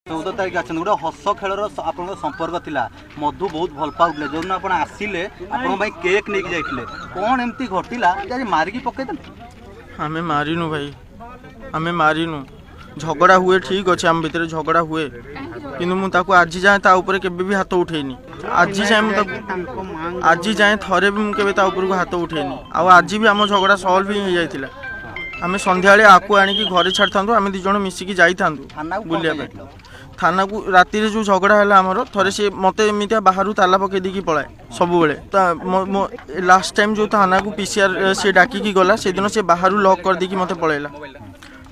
14 तारीख आछन गोटे हस खेलर आपन संपर्क थिला मधु बहुत भल पाउले जो आप आसिले आपन भाई केक लेके जाइथिले कोन एमती घटिला जे मारी की पके दन हमें मारिनु भाई हमें मारिनु झगड़ा हुए ठीक अच्छे आम भितर झगड़ा हुए किंतु मु ताको आज जाए ता ऊपर केबे भी हाथ उठेनी आज जाए मु आज जाए थरे भी मु केबे ता ऊपर को हाथ उठेनी आ आज भी आम झगड़ा सॉल्व ही हो जाइतिला आम संध्या आकु आनिकी घरे छाड़ थांतु आम 2 जण मिसिकी जाई थांतु बुलिया थाना को राति रे जो झगड़ा है आमर थरे से मते एमितिया बाहर ताला पके दी पलाए सब बेले लास्ट टाइम जो थाना को पीसीआर से डाकी गला से दिन से बाहर लॉक कर दी मते पळेला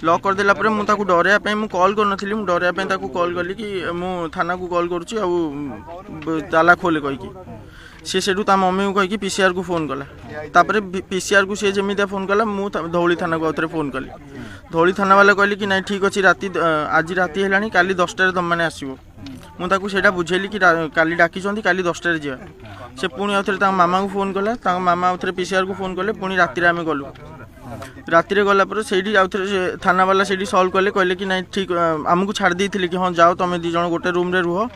लॉक कर देला परे मु ताकू डरेया मु कॉल कर नथिली मु डरेया ताकू कॉल कली कि मु थाना को कॉल करूची आ ताला खोले कहि कि से सेडू ता मम्मी को कहि कि पीसीआर को फोन कला तापरे पीसीआर को से जेमितिया फोन कला मु धौली थाना को आउथरे फोन कली धौली थाना वाला कहली कि नहीं ठीक अच्छे राति आज राति है काली 10टार तुम मैंने आसो मुझे सेटा बुझेली कि काली डाकी काली 10टार जा से पुणी आउथरे मामा को फोन कला मामा आउथरे पीसीआर को फोन कले पुणी राति आम गलु राति गला से आउथरे थाना वाला से सल्व कले कहले कि नहीं ठीक आमको छाड़ देते कि हाँ जाओ तुम 2 जण गोटे रूम रे रुह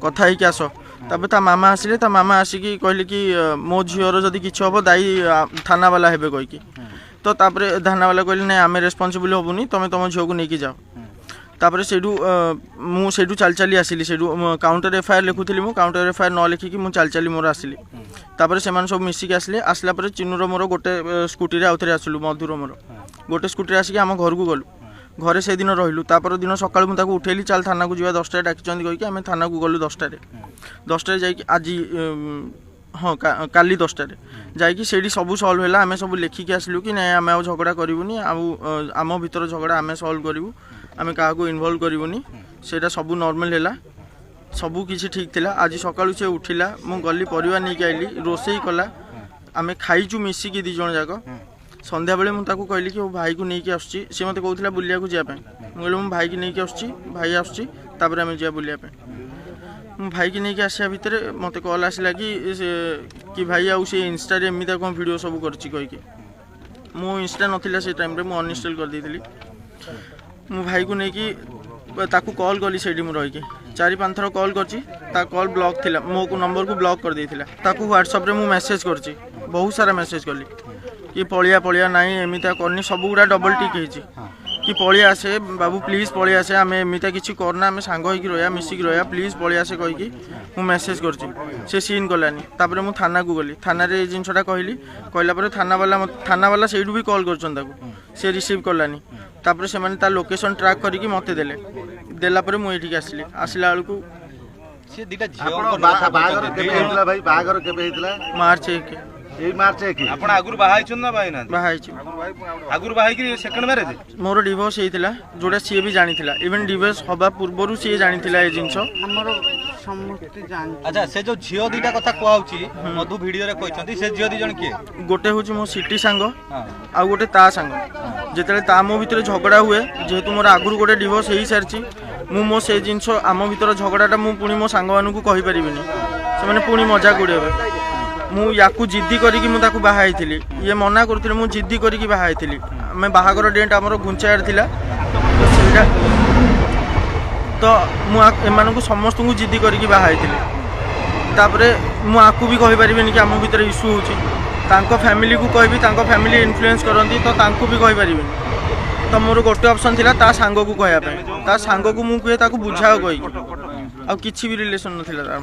कथा ही आस तापर ता मामा आसिले ता मामा आसिकी कहले कि मो झीवर जदि किछि हबो दाई थाना वाला हेबे कहि तो तापर थाना वाला कहले नहीं आम रेस्पॉन्सिबल हबुनी तुम तुम झील को लेकिन जाओ तापर सेठू चल चली आसिली सेठू काउंटर एफआईआर लिखुली मु काउंटर एफआईआर न लिखिकी मु चल चली मोर आसिली तापर से सब मिसिकी आसिले आसला पर चिन्नूर मोर गोटे स्कूटी रे आउथरे आसलु मधुर मोर गोटे स्कूटी आसिकी आम घर को गलु घरे से दिन रहिलु तापर दिन सकाळ मु ताको उठेली चल थाना को जीवा 10टारे डाकिचंदी कहि कि आम थाना को गलु 10टारे जाई आज हाँ काली 10टारे जाइकी सेठी सब सल्व है आम सब लिखिकी आसलु कि नहीं आम झगड़ा करूनी आम भीतर झगड़ा आम सल्व करूँ आम क्या इनवल्व करूनी से सब नॉर्मल है सबू किसी ठीक थिला आज सकाळु से उठिला मु गली परिवार नहीं आइली रोसई कला आम खाइचु मिसिकी 2 जण जाक संध्या बेले मुझे कहली कि भाई को लेकिन आसुची सी मत कहला बुलिया को जावाई मुझे मो भाई की लेकिन आसुची भाई आसुची तापर आम जा बुलिया मो भाई की लेकिन आसा भितर मत कॉल आसला कि भाई आउ से इंस्टा रे एमिता कौन वीडियो सब करछि कहि मो इंस्टा नथिला से टाइम रे मो अनइंस्टॉल कर देइथिली मो भाई को लेकिन ताकू कॉल कली से रही 4-5 थर कॉल करछि कॉल ब्लॉक थिला मो को नंबर को ब्लॉक कर देइथिला ताकू व्हाट्सएप रे मु मेसेज करछि बहुत सारा मेसेज कली कि पलिया पलिया नाई एमिता करनी सब गुड़ा डबल टिक होती कि पलिया आसे बाबू प्लीज पलिया आसे आम एमिता किसी करना आम सांग होइकी रहा मिसिकी रहा प्लीज पलिया आसे कहीकि मु मेसेज कर सीन कलानी तापर मु थाना को गली थाना रे जिनसटा कहली कहला थाना वाला से भी कॉल कर रिसीव कलानी तापर से माने ता लोकेशन ट्रैक करके मत देले देला पर मु एठी आसली आसला बेलू से दिटा झियो बाहागर केबे हेतला भाई बाहागर केबे हेतला मार्च 1 ए मार्च 1 आपण आगुर बाहाई छन ना बाई ना बाहाई छी आगुर बाहाई की सेकंड मैरिज मोर डिवोर्स हेतिला जोडा सी भी जानिथिला इवन डिवोर्स हबा पूर्वरु सी जानिथिला ए जिंस हमर समस्त जान अच्छा से जो झियो दिटा कथा कहउची मधु वीडियो रे कहचंती से झियो 2 जण के गोटे होची मो सिटी सांग आ गोटे ता सांग जेतले ता मो भीतर झगड़ा हुए जेहेतु मोर आगुर गोटे डिवोर्स हेई सारची मु मो से जिंस आम भीतर झगड़ाटा मु पुणी मो सांग मानू कहि परिबिनी से माने पुणी मजाक उड़ेबे मु याकू जिद्दी करिकी मु ताकू बाहाई थिली ये मना करथिले मु जिद्दी करिकी बाहाई थिली मैं बाहागर डेट हमर गुंचायर थिला तो सेटा तो मु एमानकू समस्त को जिद्दी करिकी बाहाई थिली तापरे मु आकू भी कहि परिबिनी कि हम भीतर इशू होची तांको फैमिली को कहबी तांको फैमिली इन्फ्लुएंस करंती तो तांको भी कहि परिबिनी तो मोर गोटे ऑप्शन थिला ता सांगो को कहया पे ता सांगो को मु कहे ताकू बुझाओ कहि आ किछि भी रिलेशन नथिला।